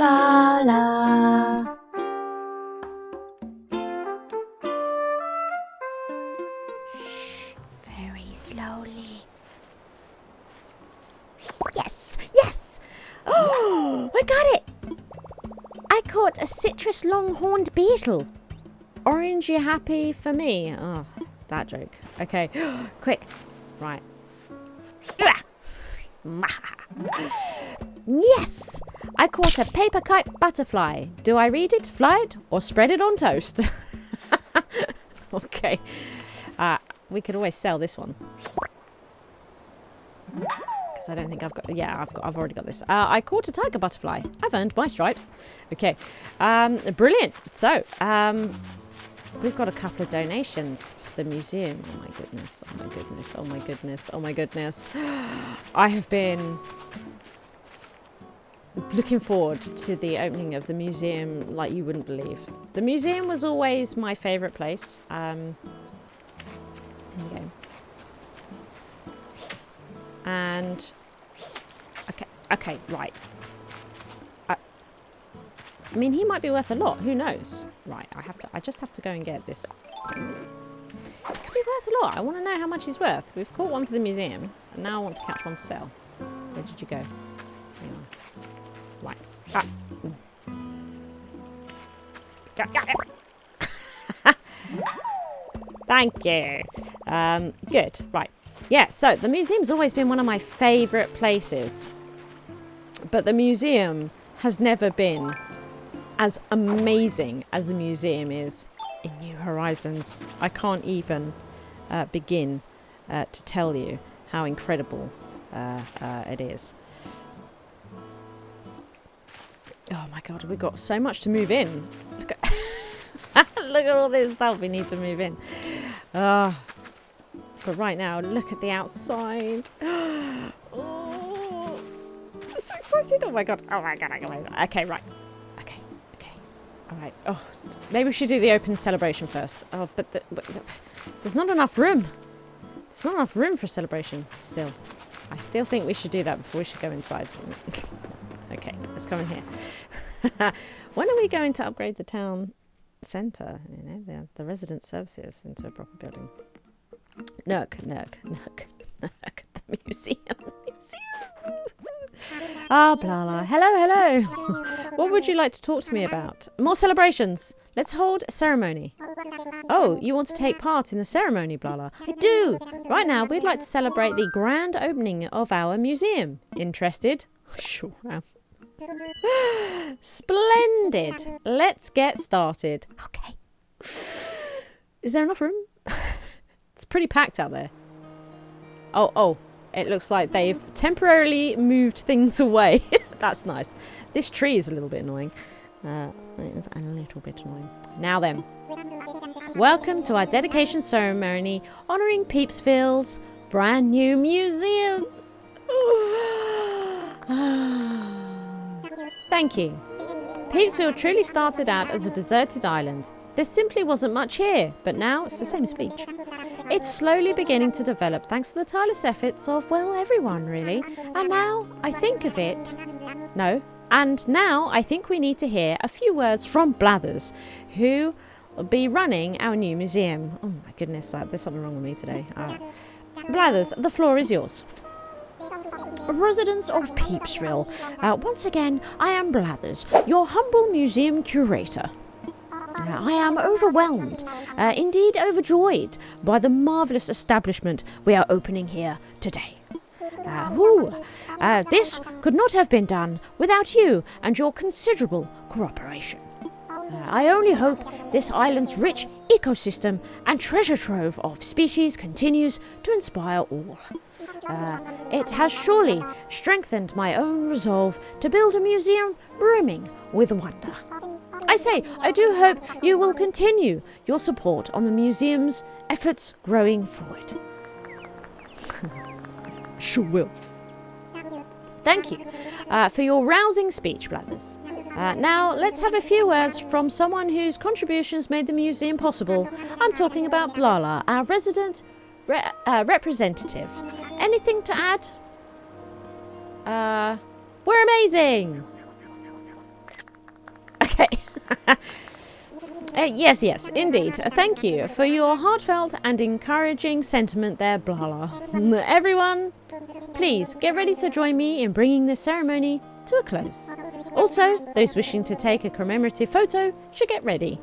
Blarla. Shh, very slowly. Yes, yes! Oh, I got it! I caught a citrus long-horned beetle. Orange, you happy for me? Oh, that joke. Okay, quick. Right. Yes! I caught a paper kite butterfly. Do I read it, fly it, or spread it on toast? Okay. We could always sell this one. Because I don't think I've got... Yeah, I've already got this. I caught a tiger butterfly. I've earned my stripes. Okay. Brilliant. So, we've got a couple of donations for the museum. Oh my goodness. Oh my goodness. Oh my goodness. Oh my goodness. I have been looking forward to the opening of the museum like you wouldn't believe. The museum was always my favourite place in the game. And okay, right. I mean, he might be worth a lot. Who knows? Right, I just have to go and get this. It could be worth a lot. I want to know how much he's worth. We've caught one for the museum, and now I want to catch one to sell. Where did you go? Hang on. Right. Thank you. Good. Right. Yeah, so the museum's always been one of my favourite places. But the museum has never been as amazing as the museum is in New Horizons. I can't even begin to tell you how incredible it is. Oh my god, we've got so much to move in. Look at all this stuff we need to move in. But right now, look at the outside. Oh, I'm so excited. Oh my god. Oh my god. Okay, right. Okay. All right. Oh, maybe we should do the open celebration first. Oh, but there's not enough room. There's not enough room for a celebration still. I still think we should do that before we should go inside. Okay, let's come in here. When are we going to upgrade the town centre? You know, the resident services into a proper building. Nook. The museum. Ah, Blarla. Hello. What would you like to talk to me about? More celebrations. Let's hold a ceremony. Oh, you want to take part in the ceremony, Blarla? I do. Right now, we'd like to celebrate the grand opening of our museum. Interested? Sure am. Splendid. Let's get started. Okay. Is there enough room? It's pretty packed out there. Oh. It looks like they've temporarily moved things away. That's nice. This tree is a little bit annoying. A little bit annoying. Now then. Welcome to our dedication ceremony honouring Peepsville's brand new museum. Thank you. Peepsville truly started out as a deserted island. There simply wasn't much here, but now it's the same speech. It's slowly beginning to develop thanks to the tireless efforts of, well, everyone really. And now I think we need to hear a few words from Blathers, who will be running our new museum. Oh my goodness, there's something wrong with me today. Blathers, the floor is yours. Residents of Peepsville, once again, I am Blathers, your humble museum curator. I am overwhelmed, indeed overjoyed, by the marvellous establishment we are opening here today. This could not have been done without you and your considerable cooperation. I only hope this island's rich ecosystem and treasure trove of species continues to inspire all. It has surely strengthened my own resolve to build a museum brimming with wonder. I do hope you will continue your support on the museum's efforts growing forward. Sure will. Thank you for your rousing speech, Blathers. Now, let's have a few words from someone whose contributions made the museum possible. I'm talking about Blarla, our resident representative. Anything to add? We're amazing! Yes, yes, indeed. Thank you for your heartfelt and encouraging sentiment there, Blarla. Everyone, please get ready to join me in bringing this ceremony to a close. Also, those wishing to take a commemorative photo should get ready.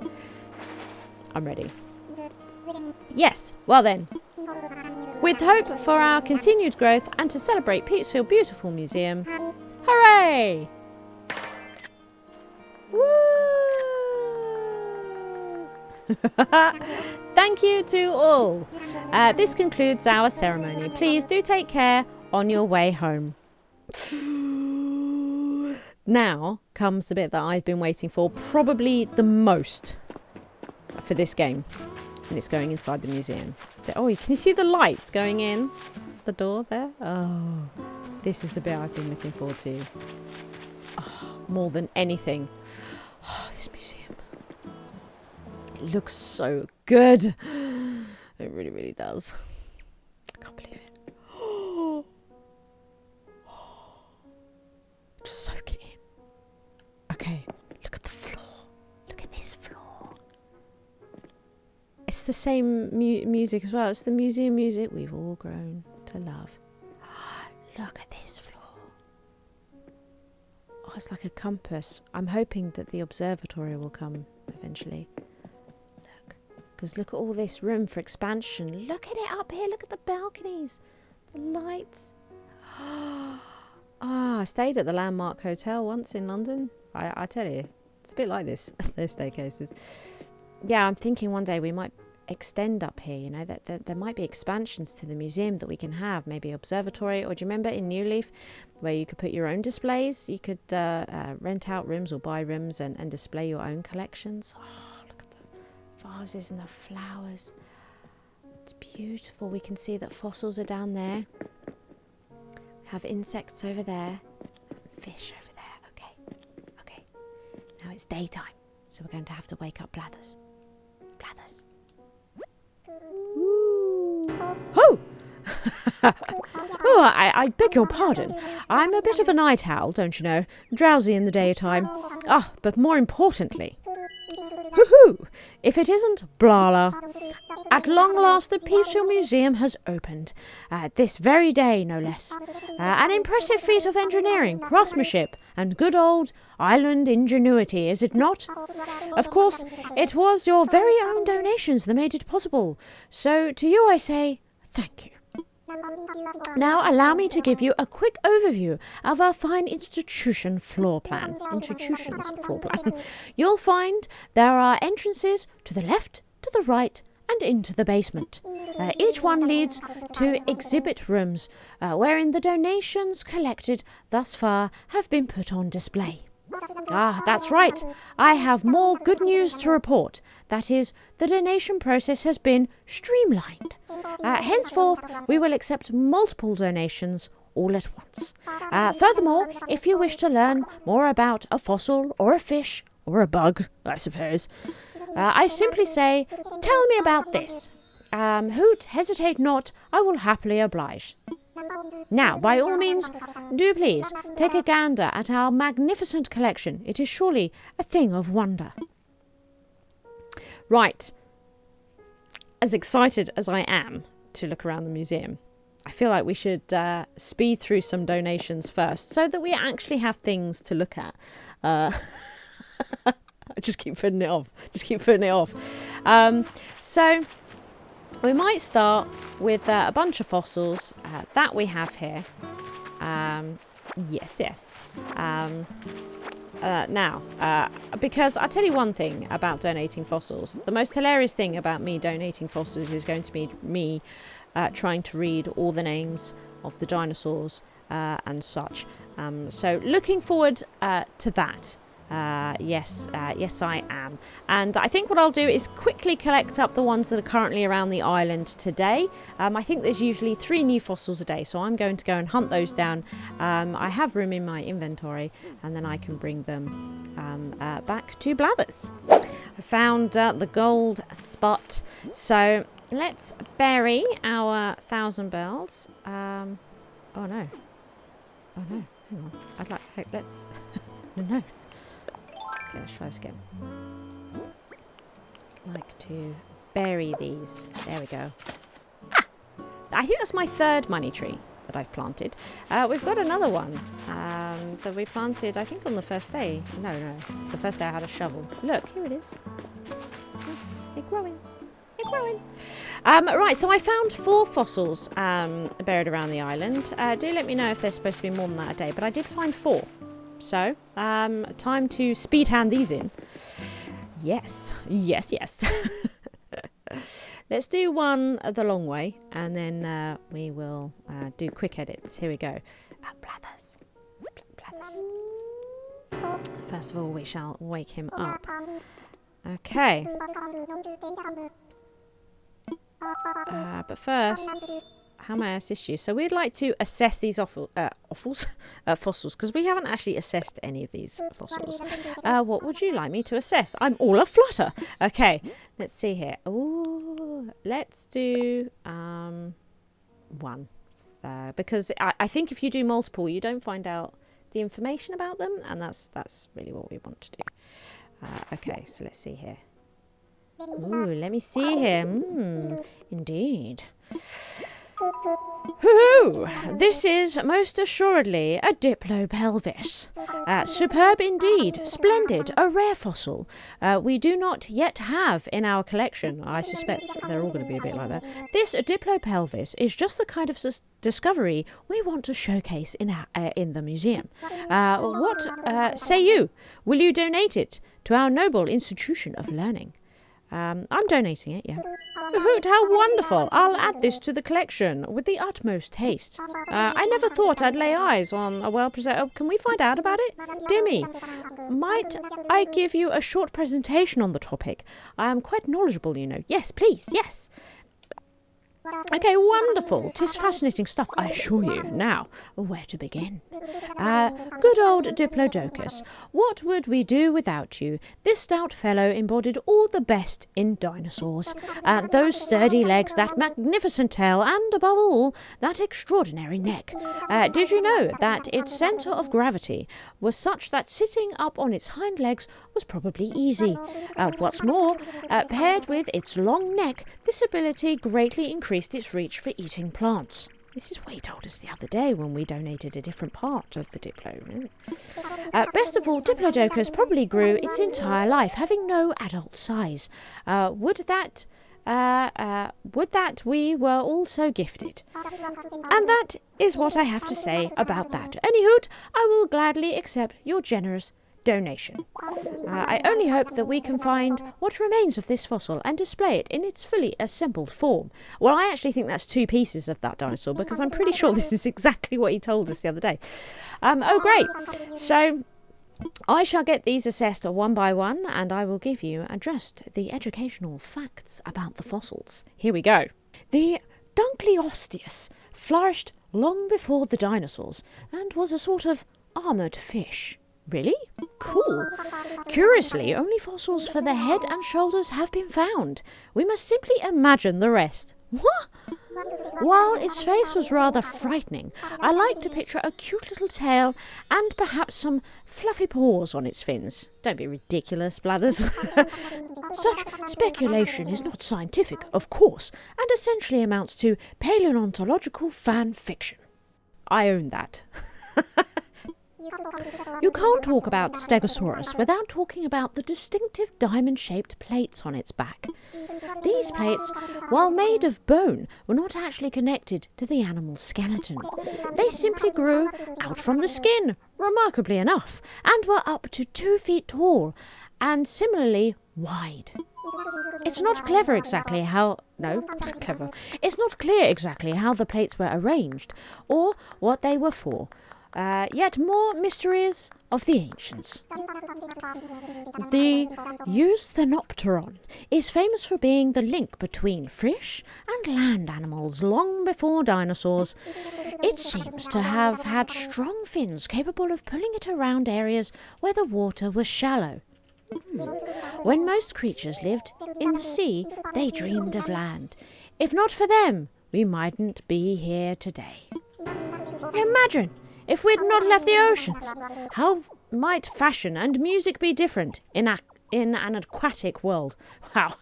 I'm ready. Yes, well then. With hope for our continued growth and to celebrate Peepsville Beautiful Museum, hooray! Woo! Thank you to all. This concludes our ceremony. Please do take care on your way home. Now comes the bit that I've been waiting for, probably the most for this game. And it's going inside the museum. Oh, can you see the lights going in the door there? Oh, this is the bit I've been looking forward to. Oh, more than anything. Oh, this museum. It looks so good. It really, really does. I can't believe it. Just soak it in. Okay, look at the floor. Look at this floor. It's the same music as well. It's the museum music we've all grown to love. Look at this floor. Oh, it's like a compass. I'm hoping that the observatory will come eventually. Look. Because look at all this room for expansion. Look at it up here. Look at the balconies. The lights. I stayed at the Landmark Hotel once in London. I tell you, it's a bit like this. Their staircases. Yeah, I'm thinking one day we might extend up here, you know, that there might be expansions to the museum that we can have, maybe observatory, or do you remember in New Leaf where you could put your own displays? You could rent out rooms or buy rooms and display your own collections. Oh, look at the vases and the flowers. It's beautiful. We can see that fossils are down there. We have insects over there, fish over there. Okay. Now it's daytime, so we're going to have to wake up Blathers. Ooh. Oh! Oh, I beg your pardon. I'm a bit of a night owl, don't you know? Drowsy in the daytime. But more importantly... Hoo-hoo! If it isn't Blarla. At long last, the Peepsville Museum has opened. This very day, no less. An impressive feat of engineering, craftsmanship, and good old island ingenuity, is it not? Of course, it was your very own donations that made it possible. So, to you I say, thank you. Now allow me to give you a quick overview of our fine institution's floor plan. You'll find there are entrances to the left, to the right, and into the basement. Each one leads to exhibit rooms, wherein the donations collected thus far have been put on display. That's right. I have more good news to report. That is, the donation process has been streamlined. Henceforth, we will accept multiple donations all at once. Furthermore, if you wish to learn more about a fossil or a fish or a bug, I suppose, I simply say, tell me about this. Hoot, hesitate not, I will happily oblige. Now, by all means, do please take a gander at our magnificent collection. It is surely a thing of wonder. Right. As excited as I am to look around the museum, I feel like we should speed through some donations first so that we actually have things to look at. I just keep putting it off. So... we might start with a bunch of fossils that we have here. Yes. Now, because I'll tell you one thing about donating fossils. The most hilarious thing about me donating fossils is going to be me trying to read all the names of the dinosaurs and such. So looking forward to that. Yes, I am. And I think what I'll do is quickly collect up the ones that are currently around the island today. I think there's usually 3 new fossils a day, so I'm going to go and hunt those down. I have room in my inventory, and then I can bring them back to Blathers. I found the gold spot, so let's bury our 1,000 bells. Oh no, hang on. Let's... no. Okay, let's try this again. Like to bury these. There we go. Ah! I think that's my third money tree that I've planted. We've got another one that we planted, I think, on the first day. No. The first day I had a shovel. Look, here it is. They're growing. They're growing. Right, so I found 4 fossils buried around the island. Do let me know if there's supposed to be more than that a day, but I did find 4. So, time to speed hand these in. Yes. Let's do one the long way, and then we will do quick edits. Here we go. Blathers. First of all, we shall wake him up. Okay. But first, how may I assist you? So we'd like to assess these fossils, because we haven't actually assessed any of these fossils. What would you like me to assess? I'm all aflutter. Okay, let's see here. Ooh, let's do 1. Because I think if you do multiple, you don't find out the information about them, and that's really what we want to do. Okay, so let's see here. Ooh, let me see here. Indeed. Hoo-hoo! This is most assuredly a Diplopelvis. Superb indeed, splendid, a rare fossil. We do not yet have in our collection, I suspect they're all going to be a bit like that. This Diplopelvis is just the kind of discovery we want to showcase in the museum. What say you? Will you donate it to our noble institution of learning? I'm donating it, yeah. Hoot, how wonderful! I'll add this to the collection with the utmost haste. I never thought I'd lay eyes on a well-preserved... Oh, can we find out about it? Dear me, might I give you a short presentation on the topic? I am quite knowledgeable, you know. Yes, please, yes. Okay, wonderful. 'Tis fascinating stuff, I assure you. Now, where to begin? Good old Diplodocus. What would we do without you? This stout fellow embodied all the best in dinosaurs. Those sturdy legs, that magnificent tail, and above all, that extraordinary neck. Did you know that its centre of gravity was such that sitting up on its hind legs was probably easy? What's more, paired with its long neck, this ability greatly increased its reach for eating plants. This is what he told us the other day when we donated a different part of the Diplo. Best of all, Diplodocus probably grew its entire life, having no adult size. Would that we were also gifted. And that is what I have to say about that. Anyhoot, I will gladly accept your generous donation. I only hope that we can find what remains of this fossil and display it in its fully assembled form. Well, I actually think that's 2 pieces of that dinosaur, because I'm pretty sure this is exactly what he told us the other day. Oh, great. So I shall get these assessed one by one, and I will give you just the educational facts about the fossils. Here we go. The Dunkleosteus flourished long before the dinosaurs and was a sort of armoured fish. Really? Cool. Curiously, only fossils for the head and shoulders have been found. We must simply imagine the rest. What? While its face was rather frightening, I like to picture a cute little tail and perhaps some fluffy paws on its fins. Don't be ridiculous, Blathers. Such speculation is not scientific, of course, and essentially amounts to paleontological fan fiction. I own that. You can't talk about Stegosaurus without talking about the distinctive diamond-shaped plates on its back. These plates, while made of bone, were not actually connected to the animal's skeleton. They simply grew out from the skin, remarkably enough, and were up to 2 feet tall, and similarly wide. It's not clear exactly how the plates were arranged, or what they were for. Yet more mysteries of the ancients. The Eusthenopteron is famous for being the link between fish and land animals long before dinosaurs. It seems to have had strong fins capable of pulling it around areas where the water was shallow. When most creatures lived in the sea, they dreamed of land. If not for them, we mightn't be here today. Imagine! If we'd not left the oceans, how might fashion and music be different in an aquatic world? Wow.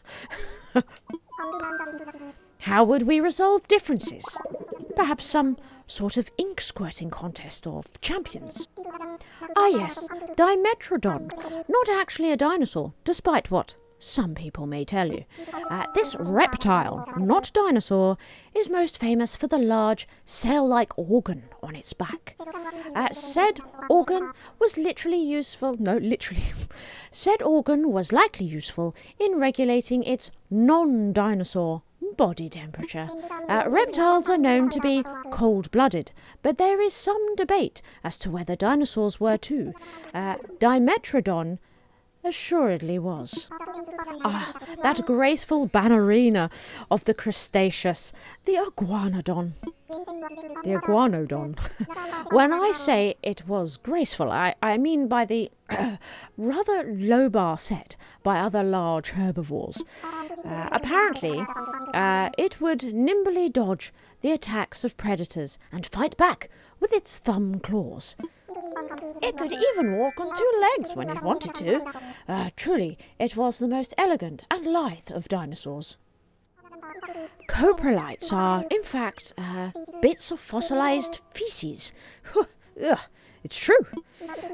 How would we resolve differences? Perhaps some sort of ink squirting contest of champions. Ah yes, Dimetrodon, not actually a dinosaur, despite what some people may tell you. This reptile, not dinosaur, is most famous for the large sail-like organ on its back. Said organ was said organ was likely useful in regulating its non-dinosaur body temperature. Reptiles are known to be cold-blooded, but there is some debate as to whether dinosaurs were too. Dimetrodon assuredly was. That graceful ballerina of the crustaceous, the iguanodon. The iguanodon. When I say it was graceful, I mean by the rather low bar set by other large herbivores. Apparently, it would nimbly dodge the attacks of predators and fight back with its thumb claws. It could even walk on two legs when it wanted to. Truly, it was the most elegant and lithe of dinosaurs. Coprolites are, in fact, bits of fossilized feces. It's true.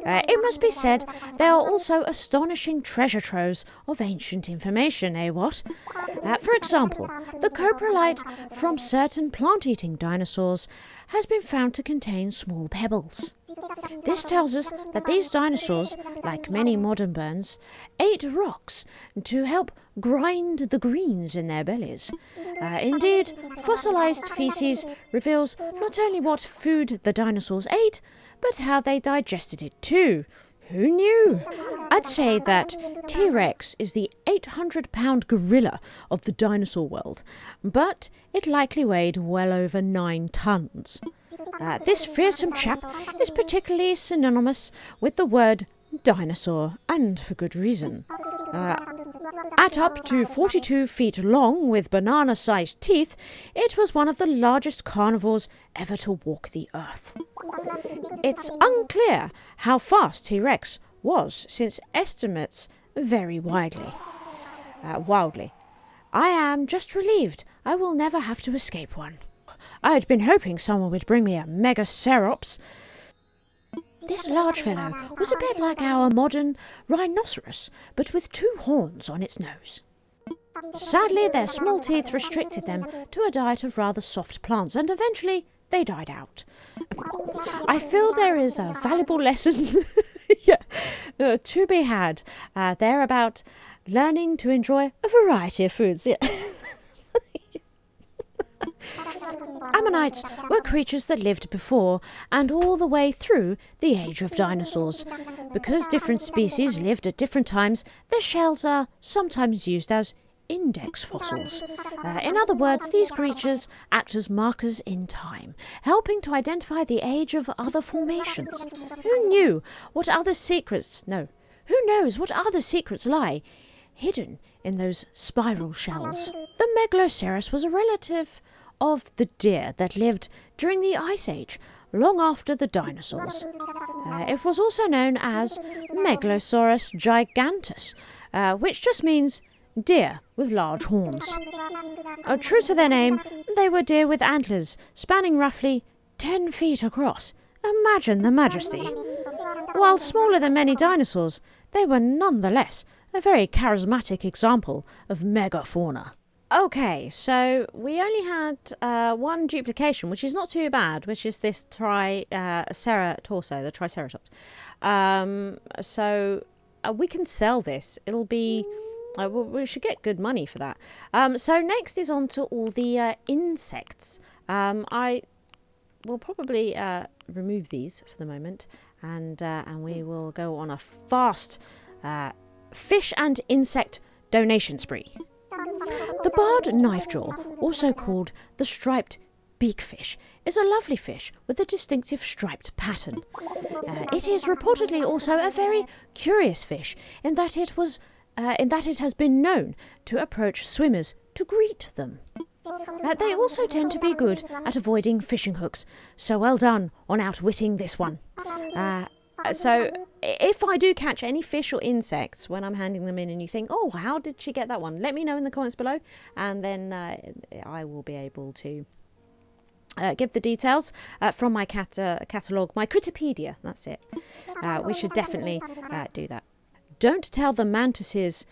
It must be said they are also astonishing treasure troves of ancient information, what? For example, the coprolite from certain plant-eating dinosaurs has been found to contain small pebbles. This tells us that these dinosaurs, like many modern birds, ate rocks to help grind the greens in their bellies. Indeed, fossilized feces reveals not only what food the dinosaurs ate, but how they digested it too. Who knew? I'd say that T-Rex is the 800-pound gorilla of the dinosaur world, but it likely weighed well over 9 tons. This fearsome chap is particularly synonymous with the word dinosaur, and for good reason. At up to 42 feet long with banana-sized teeth, it was one of the largest carnivores ever to walk the earth. It's unclear how fast T-Rex was, since estimates vary wildly. I am just relieved I will never have to escape one. I had been hoping someone would bring me a Megalosaurus. This large fellow was a bit like our modern rhinoceros, but with 2 horns on its nose. Sadly, their small teeth restricted them to a diet of rather soft plants, and eventually they died out. I feel there is a valuable lesson to be had there about learning to enjoy a variety of foods. Ammonites were creatures that lived before and all the way through the age of dinosaurs. Because different species lived at different times, their shells are sometimes used as index fossils. In other words, these creatures act as markers in time, helping to identify the age of other formations. Who knows what other secrets lie hidden in those spiral shells? The Megalosaurus was a relative of the deer that lived during the Ice Age, long after the dinosaurs. It was also known as Megalosaurus gigantus, which just means deer with large horns. True to their name, they were deer with antlers spanning roughly 10 feet across. Imagine the majesty. While smaller than many dinosaurs, they were nonetheless a very charismatic example of megafauna. Okay, so we only had one duplication, which is not too bad, which is this torso, the Triceratops. So we can sell this. It'll be... we should get good money for that. So next is on to all the insects. I will probably remove these for the moment, and we will go on a fast fish and insect donation spree. The barred knifejaw, also called the striped beakfish, is a lovely fish with a distinctive striped pattern. It is reportedly also a very curious fish in that it has been known to approach swimmers to greet them. They also tend to be good at avoiding fishing hooks, so well done on outwitting this one. So if I do catch any fish or insects when I'm handing them in and you think, oh, how did she get that one? Let me know in the comments below, and then I will be able to give the details from my catalogue, my Critterpedia. That's it. We should definitely do that. Don't tell the mantis's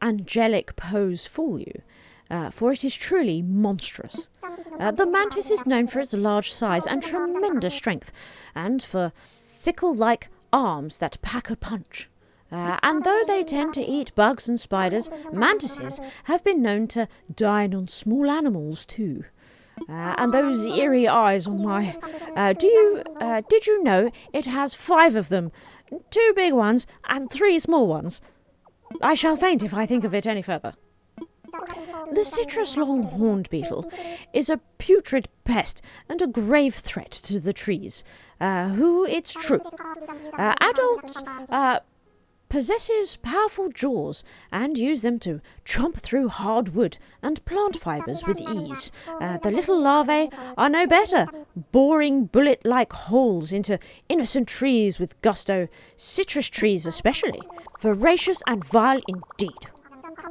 angelic pose fool you, for it is truly monstrous. The mantis is known for its large size and tremendous strength, and for sickle-like arms that pack a punch. And though they tend to eat bugs and spiders, mantises have been known to dine on small animals too. And those eerie eyes on my... did you know it has 5 of them? 2 big ones and 3 small ones. I shall faint if I think of it any further. The citrus long-horned beetle is a putrid pest and a grave threat to the trees, who, it's true, adults possesses powerful jaws and use them to chomp through hard wood and plant fibres with ease. The little larvae are no better, boring bullet-like holes into innocent trees with gusto, citrus trees especially. Voracious and vile indeed.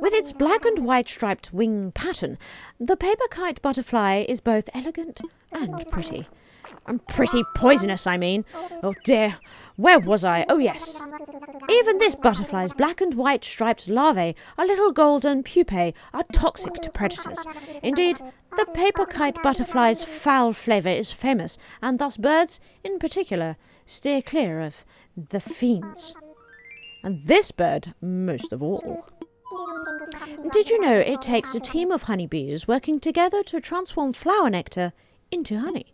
With its black and white striped wing pattern, the paper kite butterfly is both elegant and pretty. And pretty poisonous, I mean. Oh dear, where was I? Oh yes. Even this butterfly's black and white striped larvae, a little golden pupae, are toxic to predators. Indeed, the paper kite butterfly's foul flavour is famous, and thus birds, in particular, steer clear of the fiends. And this bird most of all. Did you know it takes a team of honeybees working together to transform flower nectar into honey?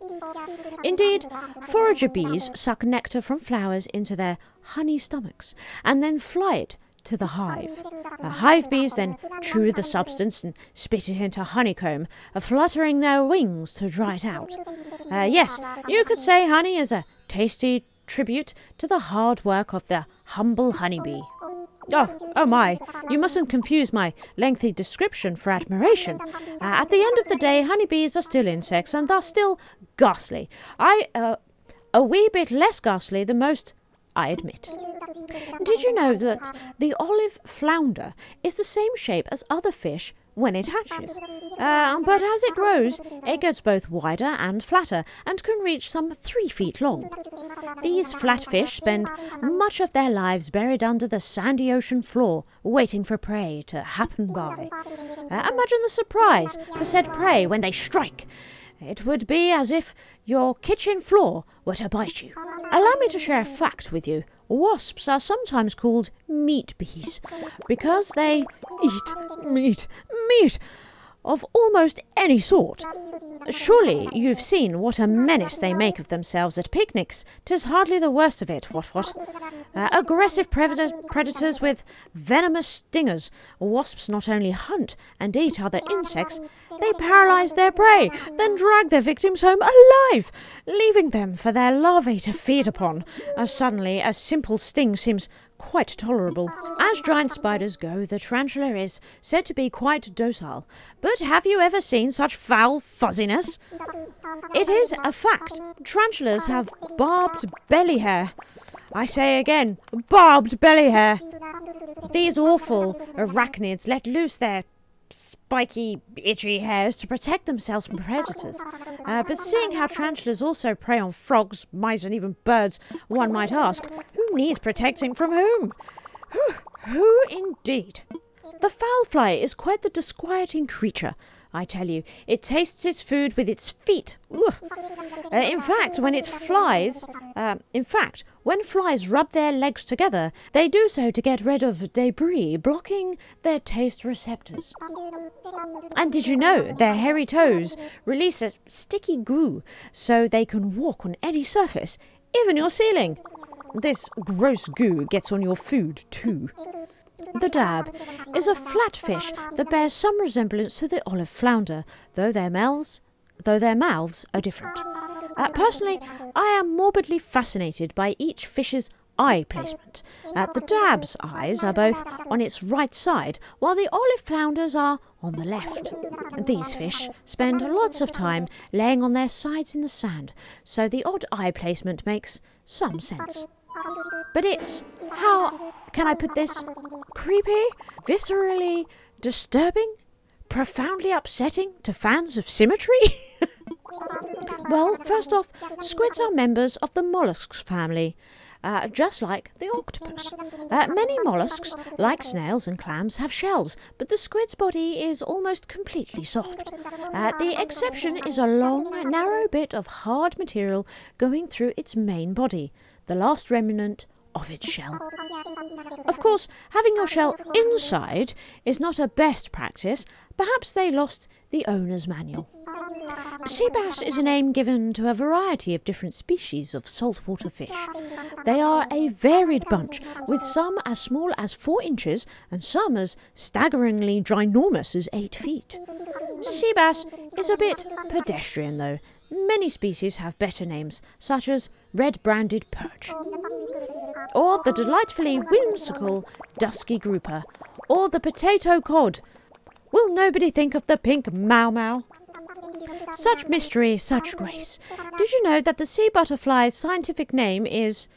Indeed, forager bees suck nectar from flowers into their honey stomachs and then fly it to the hive. Hive bees then chew the substance and spit it into honeycomb, fluttering their wings to dry it out. Yes, you could say honey is a tasty tribute to the hard work of the humble honeybee. Oh my, you mustn't confuse my lengthy description for admiration. At the end of the day, honeybees are still insects and thus still ghastly. A wee bit less ghastly than most, I admit. Did you know that the olive flounder is the same shape as other fish when it hatches? But as it grows, it gets both wider and flatter and can reach some 3 feet long. These flatfish spend much of their lives buried under the sandy ocean floor, waiting for prey to happen by. Imagine the surprise for said prey when they strike. It would be as if your kitchen floor were to bite you. Allow me to share a fact with you. Wasps are sometimes called meat bees because they eat meat of almost any sort. Surely you've seen what a menace they make of themselves at picnics. 'Tis hardly the worst of it, what? Aggressive predators with venomous stingers. Wasps not only hunt and eat other insects, they paralyze their prey, then drag their victims home alive, leaving them for their larvae to feed upon. Suddenly, a simple sting seems quite tolerable. As giant spiders go, the tarantula is said to be quite docile. But have you ever seen such foul fuzziness? It is a fact. Tarantulas have barbed belly hair. I say again, barbed belly hair. These awful arachnids let loose their spiky, itchy hairs to protect themselves from predators. But seeing how tarantulas also prey on frogs, mice and even birds, one might ask, who needs protecting from whom? Who indeed? The fowl fly is quite the disquieting creature, I tell you. It tastes its food with its feet. In fact, when flies rub their legs together, they do so to get rid of debris blocking their taste receptors. And did you know their hairy toes release a sticky goo so they can walk on any surface, even your ceiling? This gross goo gets on your food too. The dab is a flatfish that bears some resemblance to the olive flounder, though their mouths are different. Personally, I am morbidly fascinated by each fish's eye placement. The dab's eyes are both on its right side, while the olive flounders are on the left. These fish spend lots of time laying on their sides in the sand, so the odd eye placement makes some sense. But it's, how can I put this, creepy, viscerally disturbing, profoundly upsetting to fans of symmetry? Well, first off, squids are members of the mollusks family, just like the octopus. Many mollusks, like snails and clams, have shells, but the squid's body is almost completely soft. The exception is a long, narrow bit of hard material going through its main body, the last remnant of its shell. Of course, having your shell inside is not a best practice. Perhaps they lost the owner's manual. Sea bass is a name given to a variety of different species of saltwater fish. They are a varied bunch, with some as small as 4 inches and some as staggeringly ginormous as 8 feet. Sea bass is a bit pedestrian, though. Many species have better names, such as red-branded perch, or the delightfully whimsical dusky grouper, or the potato cod. Will nobody think of the pink mau-mau? Such mystery, such grace. Did you know that the sea butterfly's scientific name is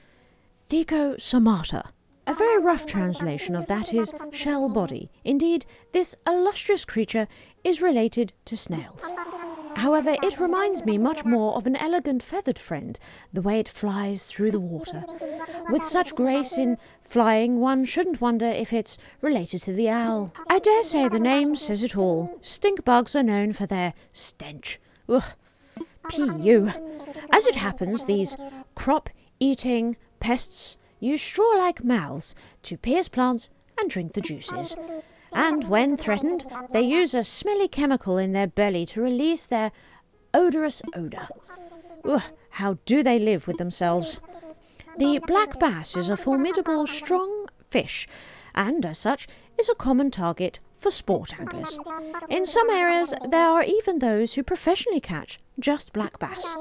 Thecosomata? A very rough translation of that is shell body. Indeed, this illustrious creature is related to snails. However, it reminds me much more of an elegant feathered friend, the way it flies through the water. With such grace in flying, one shouldn't wonder if it's related to the owl. I dare say the name says it all. Stink bugs are known for their stench. Ugh. P.U. As it happens, these crop-eating pests use straw-like mouths to pierce plants and drink the juices. And when threatened, they use a smelly chemical in their belly to release their odorous odour. Ugh, how do they live with themselves? The black bass is a formidable, strong fish, and as such is a common target for sport anglers. In some areas, there are even those who professionally catch just black bass.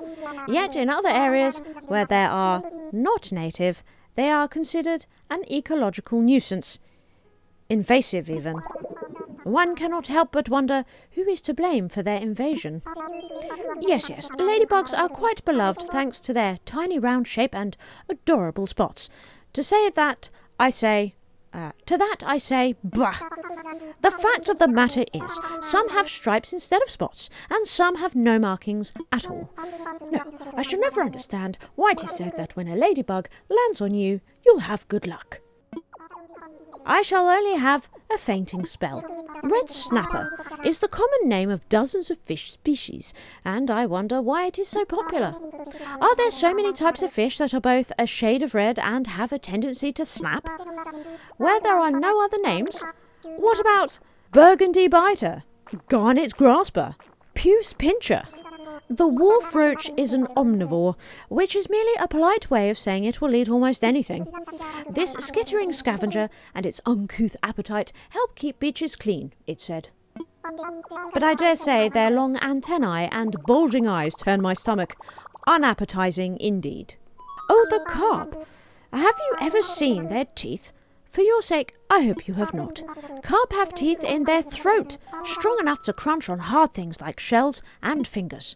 Yet in other areas, where they are not native, they are considered an ecological nuisance. Invasive, even. One cannot help but wonder who is to blame for their invasion. Yes, ladybugs are quite beloved thanks to their tiny round shape and adorable spots. To that I say, bah! The fact of the matter is, some have stripes instead of spots, and some have no markings at all. No, I shall never understand why it is said that when a ladybug lands on you, you'll have good luck. I shall only have a fainting spell. Red snapper is the common name of dozens of fish species, and I wonder why it is so popular. Are there so many types of fish that are both a shade of red and have a tendency to snap? Where there are no other names? What about burgundy biter, garnet grasper, puce pincher? The wharf roach is an omnivore, which is merely a polite way of saying it will eat almost anything. This skittering scavenger and its uncouth appetite help keep beaches clean, it said. But I dare say their long antennae and bulging eyes turn my stomach. Unappetizing indeed. Oh, the carp! Have you ever seen their teeth? For your sake, I hope you have not. Carp have teeth in their throat, strong enough to crunch on hard things like shells and fingers.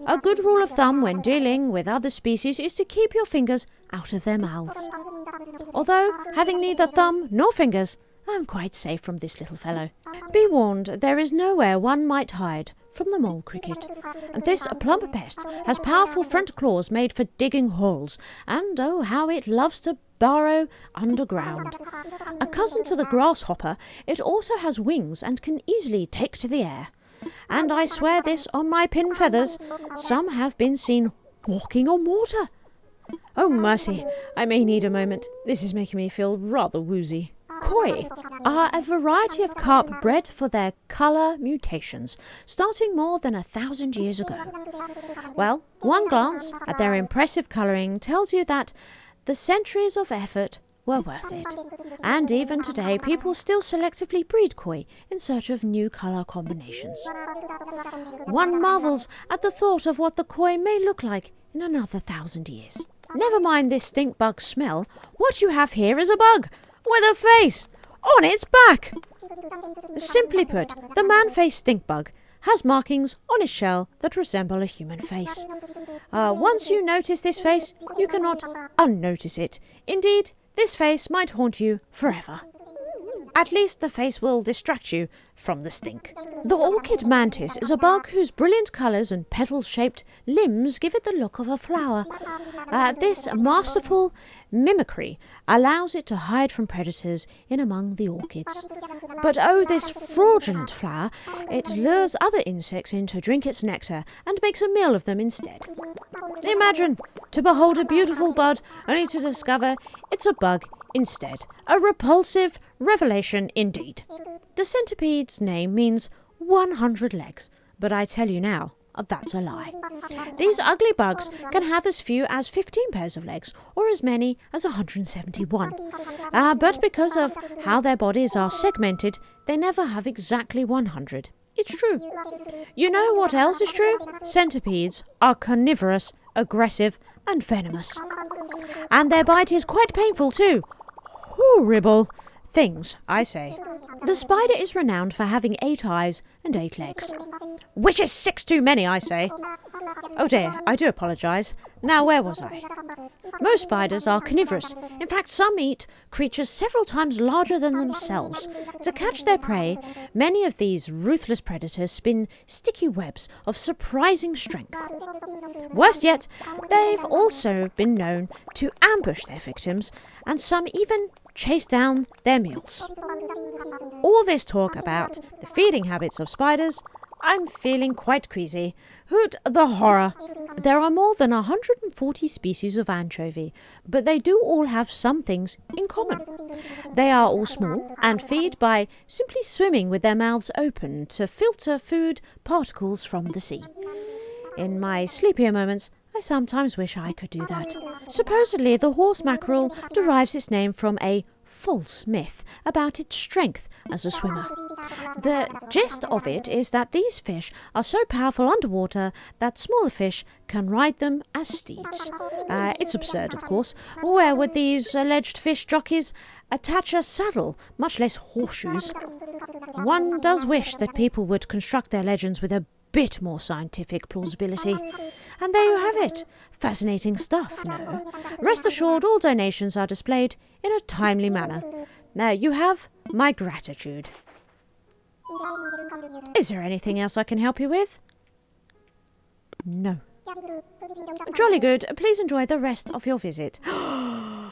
A good rule of thumb when dealing with other species is to keep your fingers out of their mouths. Although, having neither thumb nor fingers, I'm quite safe from this little fellow. Be warned, there is nowhere one might hide from the mole cricket. This plump pest has powerful front claws made for digging holes, and oh, how it loves to burrow underground. A cousin to the grasshopper, it also has wings and can easily take to the air. And I swear this on my pin feathers, some have been seen walking on water. Oh mercy, I may need a moment. This is making me feel rather woozy. Koi are a variety of carp bred for their colour mutations, starting more than 1,000 years ago. Well, one glance at their impressive colouring tells you that the centuries of effort were worth it. And even today, people still selectively breed koi in search of new colour combinations. One marvels at the thought of what the koi may look like in another 1,000 years. Never mind this stink bug smell, what you have here is a bug with a face on its back. Simply put, the man-faced stink bug has markings on its shell that resemble a human face. Once you notice this face, you cannot unnotice it. Indeed, this face might haunt you forever. At least the face will distract you from the stink. The Orchid Mantis is a bug whose brilliant colours and petal-shaped limbs give it the look of a flower. This masterful mimicry allows it to hide from predators in among the orchids. But oh, this fraudulent flower! It lures other insects in to drink its nectar and makes a meal of them instead. Imagine to behold a beautiful bud only to discover it's a bug instead. A repulsive revelation indeed. The centipede's name means 100 legs, but I tell you now, that's a lie. These ugly bugs can have as few as 15 pairs of legs, or as many as 171. But because of how their bodies are segmented, they never have exactly 100. It's true. You know what else is true? Centipedes are carnivorous, aggressive, and venomous. And their bite is quite painful too. Horrible things, I say. The spider is renowned for having 8 eyes and 8 legs. Which is 6 too many, I say. Oh dear, I do apologise. Now where was I? Most spiders are carnivorous. In fact, some eat creatures several times larger than themselves. To catch their prey, many of these ruthless predators spin sticky webs of surprising strength. Worst yet, they've also been known to ambush their victims, and some even chase down their meals. All this talk about the feeding habits of spiders, I'm feeling quite queasy. Hoot the horror! There are more than 140 species of anchovy, but they do all have some things in common. They are all small and feed by simply swimming with their mouths open to filter food particles from the sea. In my sleepier moments, I sometimes wish I could do that. Supposedly, the horse mackerel derives its name from a false myth about its strength as a swimmer. The gist of it is that these fish are so powerful underwater that smaller fish can ride them as steeds. It's absurd, of course. Where would these alleged fish jockeys attach a saddle, much less horseshoes? One does wish that people would construct their legends with a bit more scientific plausibility. And there you have it. Fascinating stuff, no? Rest assured, all donations are displayed in a timely manner. Now, you have my gratitude. Is there anything else I can help you with? No. Jolly good. Please enjoy the rest of your visit. I've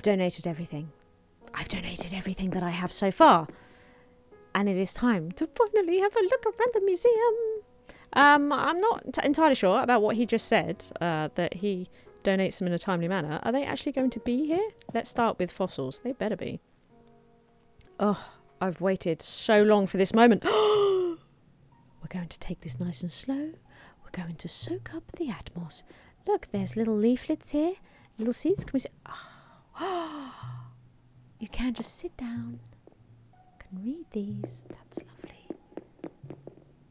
donated everything. I've donated everything that I have so far. And it is time to finally have a look around the museum. I'm not entirely sure about what he just said, that he donates them in a timely manner. Are they actually going to be here? Let's start with fossils. They better be. Oh, I've waited so long for this moment. We're going to take this nice and slow. We're going to soak up the atmos. Look, there's little leaflets here. Little seeds. Can we see? Oh. You can just sit down. Can read these. That's lovely.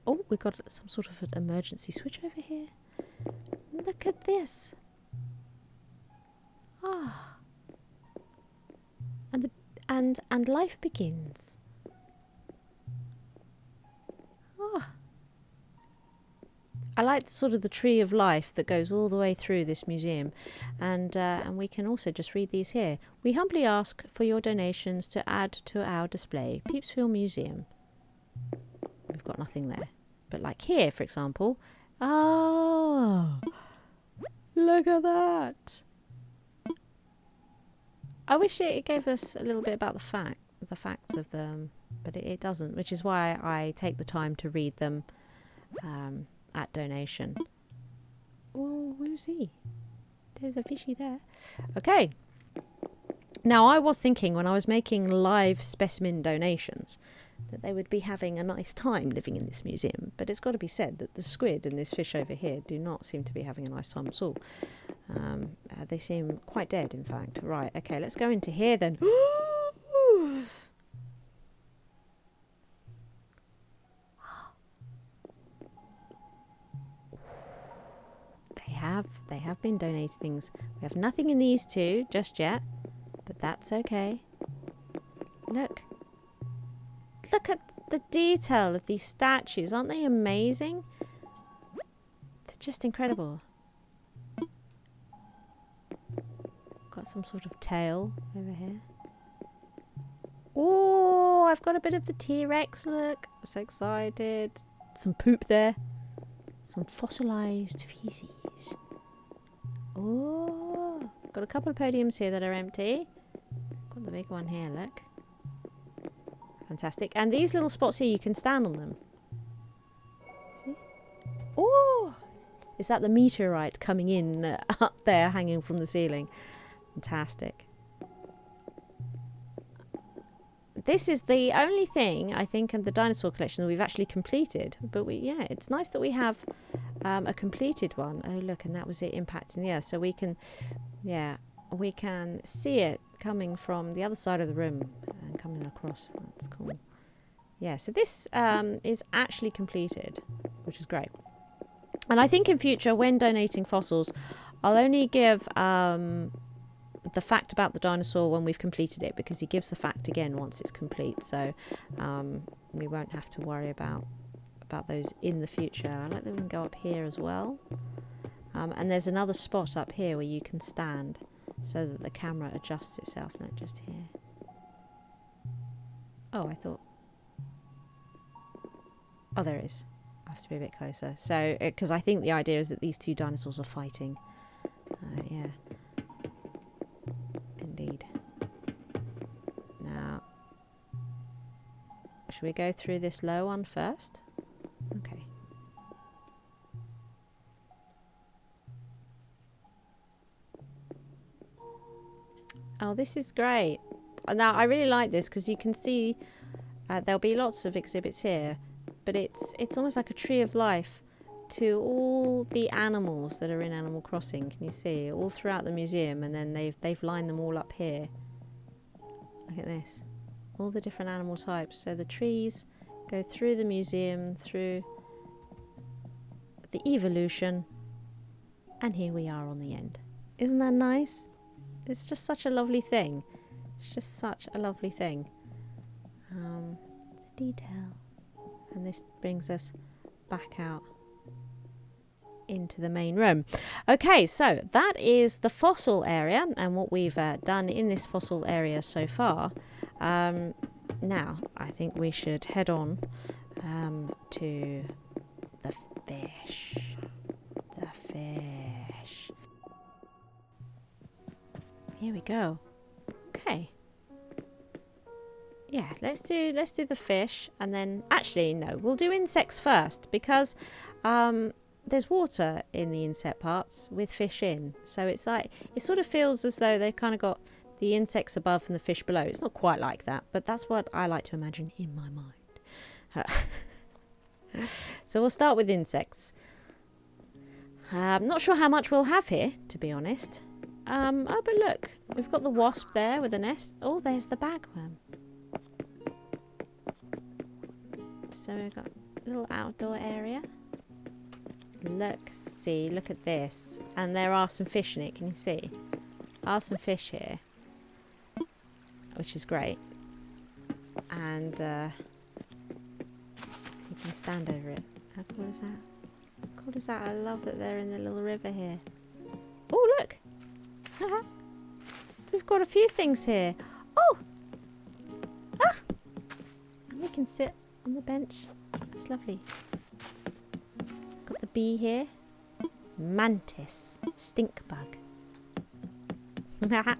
Oh, we've got some sort of an emergency switch over here. Look at this. Ah. And life begins. Ah. I like sort of the tree of life that goes all the way through this museum, and we can also just read these here. We humbly ask for your donations to add to our display. Peepsville Museum. We've got nothing there, but like here, for example. Oh, look at that! I wish it gave us a little bit about the facts of them, but it doesn't, which is why I take the time to read them. At donation. Oh, where's he? There's a fishy there. Okay. Now, I was thinking when I was making live specimen donations that they would be having a nice time living in this museum, but it's got to be said that the squid and this fish over here do not seem to be having a nice time at all. They seem quite dead, in fact. Right, okay, let's go into here then. They have been donating things. We have nothing in these two just yet, but that's okay. Look at at the detail of these statues. Aren't they amazing? They're just incredible. Got some sort of tail over here. Oh, I've got a bit of the T-Rex, look. I'm so excited. Some poop there. Some fossilized feces. Oh, got a couple of podiums here that are empty. Got the big one here, look. Fantastic. And these little spots here, you can stand on them. See? Oh, is that the meteorite coming in up there, hanging from the ceiling? Fantastic. This is the only thing, I think, in the dinosaur collection that we've actually completed. But yeah, it's nice that we have a completed one. Oh, look, and that was it impacting the earth. So we can, yeah, we can see it coming from the other side of the room and coming across. That's cool. Yeah, so this is actually completed, which is great. And I think in future, when donating fossils, I'll only give the fact about the dinosaur when we've completed it, because he gives the fact again once it's complete. So we won't have to worry about those in the future. I like that we can go up here as well. And there's another spot up here where you can stand so that the camera adjusts itself. Not just here. Oh, I thought... Oh, there it is. I have to be a bit closer. So, because I think the idea is that these two dinosaurs are fighting. Yeah. Indeed. Now, should we go through this low one first? Okay. Oh, this is great. Now, I really like this because you can see there'll be lots of exhibits here, but it's almost like a tree of life to all the animals that are in Animal Crossing. Can you see all throughout the museum? And then they've lined them all up here. Look at this, all the different animal types. So the trees go through the museum, through the evolution, and here we are on the end. Isn't that nice? It's just such a lovely thing. It's just such a lovely thing. The detail. And this brings us back out into the main room. Okay, so that is the fossil area and what we've done in this fossil area so far. Now, I think we should head on to the fish. The fish. Here we go. Okay. Yeah, let's do the fish, and then actually no, we'll do insects first, because there's water in the insect parts with fish in, so it's like it sort of feels as though they've kind of got the insects above and the fish below. It's not quite like that, but that's what I like to imagine in my mind. So we'll start with insects. I'm not sure how much we'll have here, to be honest. Oh, but look, we've got the wasp there with a nest. Oh, there's the bagworm. So we've got a little outdoor area. Look at this. And there are some fish in it, can you see? There are some fish here, which is great. And you can stand over it. How cool is that? How cool is that? I love that they're in the little river here. Oh, look! We've got a few things here. Oh! Ah! And we can sit on the bench. That's lovely. Got the bee here. Mantis. Stink bug. That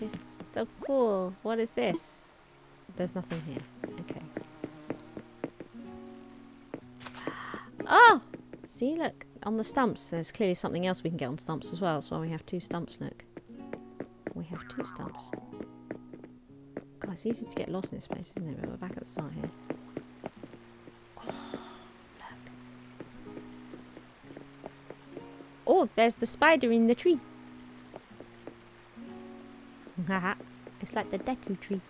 is so cool. What is this? There's nothing here. Okay. Oh! See, look. On the stumps, there's clearly something else we can get on stumps as well. That's why we have two stumps, look. We have two stumps. God, it's easy to get lost in this place, isn't it? But we're back at the start here. Oh, look. Oh, there's the spider in the tree. Haha. It's like the Deku tree.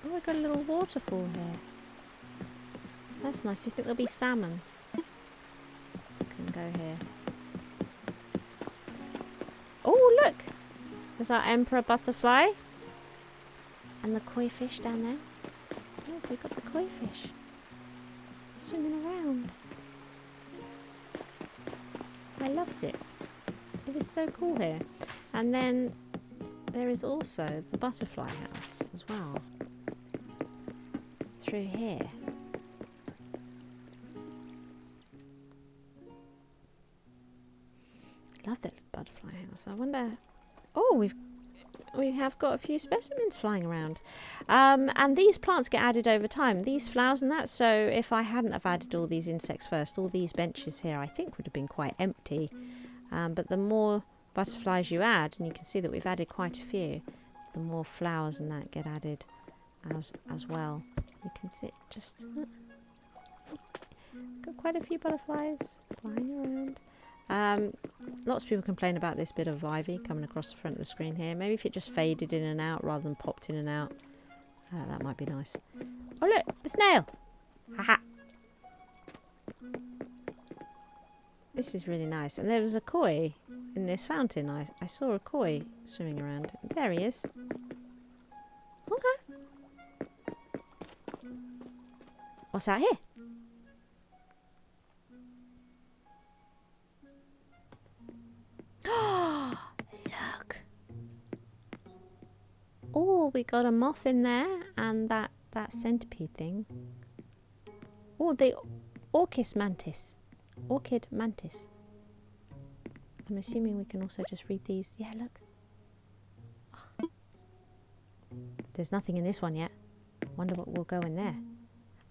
Oh, we've got a little waterfall here. That's nice. Do you think there'll be salmon? Can go here. Oh, look! There's our emperor butterfly. And the koi fish down there. Look, we've got the koi fish swimming around. I loves it. It is so cool here. And then there is also the butterfly house as well. Through here. Love that butterfly house. I wonder... Oh, we have got a few specimens flying around. And these plants get added over time. These flowers and that. So if I hadn't have added all these insects first, all these benches here I think would have been quite empty. But the more butterflies you add, and you can see that we've added quite a few, the more flowers and that get added as well. You can see just... got quite a few butterflies flying around. Lots of people complain about this bit of ivy coming across the front of the screen here. Maybe if it just faded in and out rather than popped in and out, that might be nice. Oh look, the snail! Haha! This is really nice. And there was a koi in this fountain. I saw a koi swimming around. There he is. Okay. What's out here? Look. Oh, we got a moth in there and that centipede thing. Oh, the Orchid Mantis. Orchid Mantis. I'm assuming we can also just read these. Yeah, look. Oh. There's nothing in this one yet. Wonder what will go in there.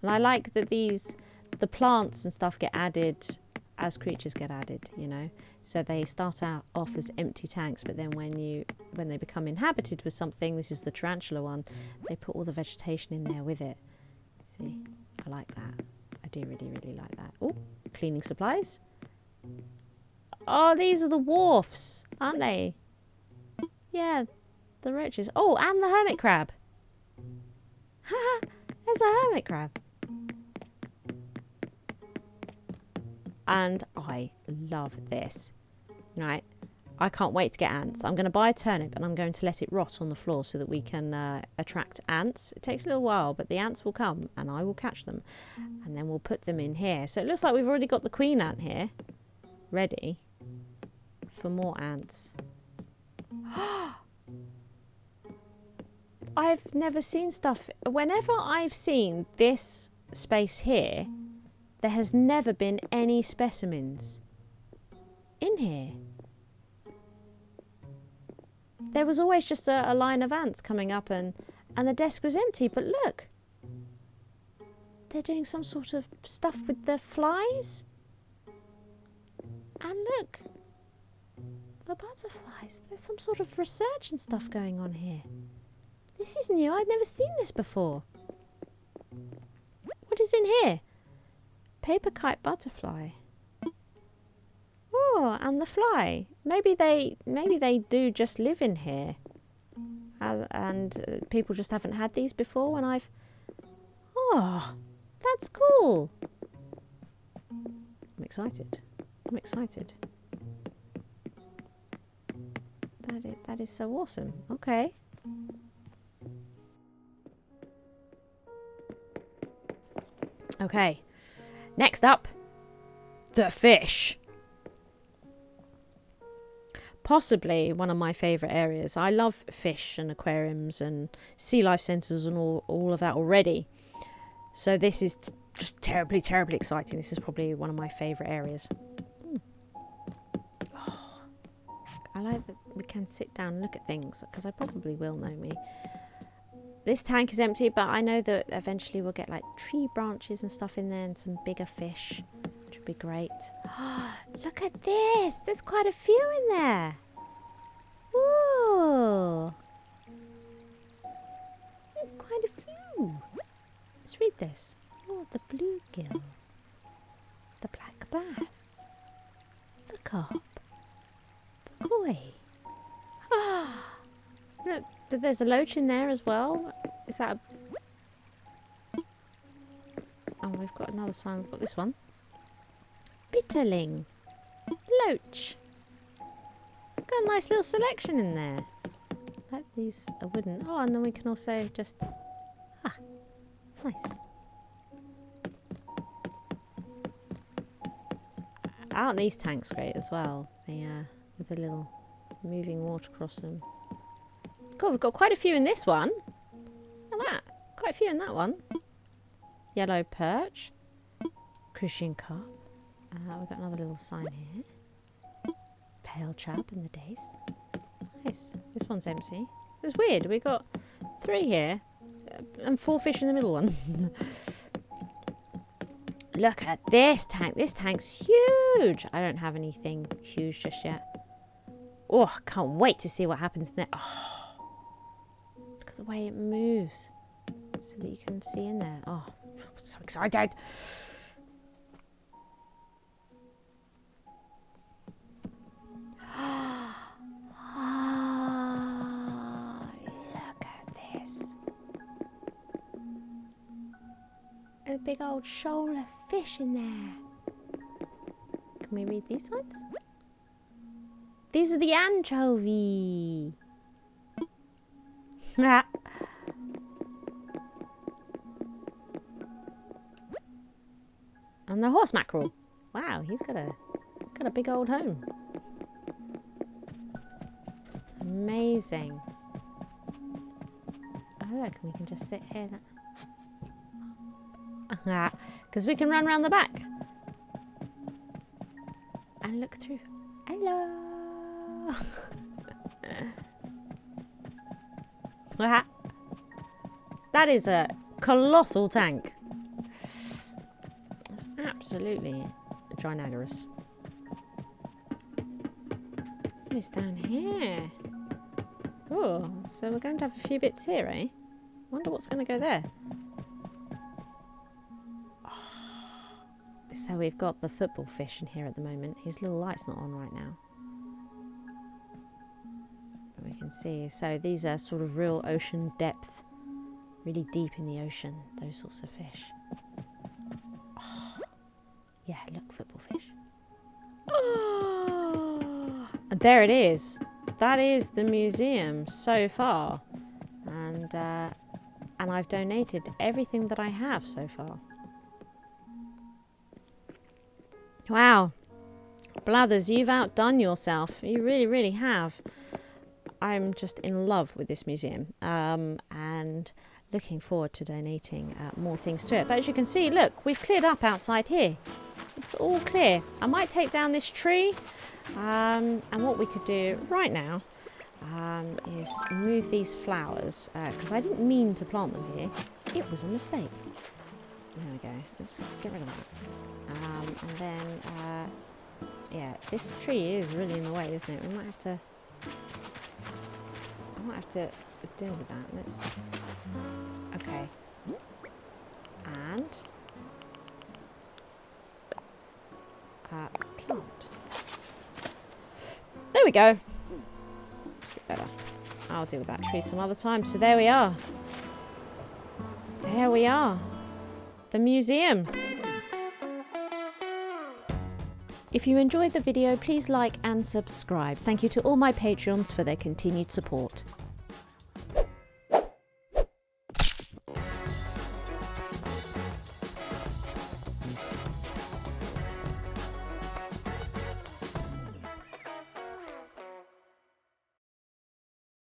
And I like that the plants and stuff get added as creatures get added, you know. So they start out off as empty tanks, but then when they become inhabited with something, this is the tarantula one, they put all the vegetation in there with it. See, I like that. I do really, really like that. Oh, cleaning supplies. Oh, these are the wharfs, aren't they? Yeah, the roaches. Oh, and the hermit crab. Haha, there's a hermit crab. And I love this. Right, I can't wait to get ants. I'm going to buy a turnip and I'm going to let it rot on the floor so that we can attract ants. It takes a little while, but the ants will come and I will catch them. And then we'll put them in here. So it looks like we've already got the queen ant here, ready for more ants. I've never seen stuff. Whenever I've seen this space here, there has never been any specimens in here. There was always just a line of ants coming up and the desk was empty. But look, they're doing some sort of stuff with the flies. And look, the butterflies. There's some sort of research and stuff going on here. This is new. I've never seen this before. What is in here? Paper kite butterfly. Oh, and the fly. Maybe they do just live in here, and people just haven't had these before. When I've, oh, that's cool. I'm excited. I'm excited. That is so awesome. Okay. Okay. Next up, the fish. Possibly one of my favourite areas. I love fish and aquariums and sea life centres and all of that already. So this is just terribly, terribly exciting. This is probably one of my favourite areas. Oh, I like that we can sit down and look at things, because I probably will know me. This tank is empty, but I know that eventually we'll get like tree branches and stuff in there and some bigger fish, which would be great. Look at this! There's quite a few in there. Ooh! There's quite a few. Let's read this. Oh, the bluegill, the black bass, the carp, the koi. Look, there's a loach in there as well. Is that a... Oh, we've got another sign. We've got this one. Bitterling. Loach. Got a nice little selection in there. Like these are wooden. Oh, and then we can also just... Ah, nice. Aren't these tanks great as well? With the little moving water across them. God, we've got quite a few in this one. Look at that. Quite a few in that one. Yellow perch. Crucian carp. We've got another little sign here. Pale chub in the days. Nice. This one's empty. It's weird. We got 3 here and 4 fish in the middle one. Look at this tank. This tank's huge. I don't have anything huge just yet. Oh, I can't wait to see what happens there. Oh, look at the way it moves so that you can see in there. Oh, I'm so excited. A big old shoal of fish in there. Can we read these signs? These are the anchovy. And the horse mackerel. Wow, he's got a big old home. Amazing. Oh look, we can just sit here. Because we can run around the back and look through. Hello. That is a colossal tank. It's absolutely ginormous. What is down here? Oh, so we're going to have a few bits here, eh? Wonder what's going to go there. So we've got the football fish in here at the moment. His little light's not on right now. But we can see. So these are sort of real ocean depth. Really deep in the ocean. Those sorts of fish. Oh, yeah, look, football fish. Oh, and there it is. That is the museum so far. And I've donated everything that I have so far. Wow, Blathers, you've outdone yourself. You really, really have. I'm just in love with this museum and looking forward to donating more things to it. But as you can see, look, we've cleared up outside here. It's all clear. I might take down this tree and what we could do right now is move these flowers because I didn't mean to plant them here. It was a mistake. There we go. Let's get rid of that. And then, yeah, this tree is really in the way, isn't it? I might have to deal with that. Let's. Okay. And plant. There we go. That's a bit better. I'll deal with that tree some other time. So there we are. There we are. The museum. If you enjoyed the video, please like and subscribe. Thank you to all my Patreons for their continued support.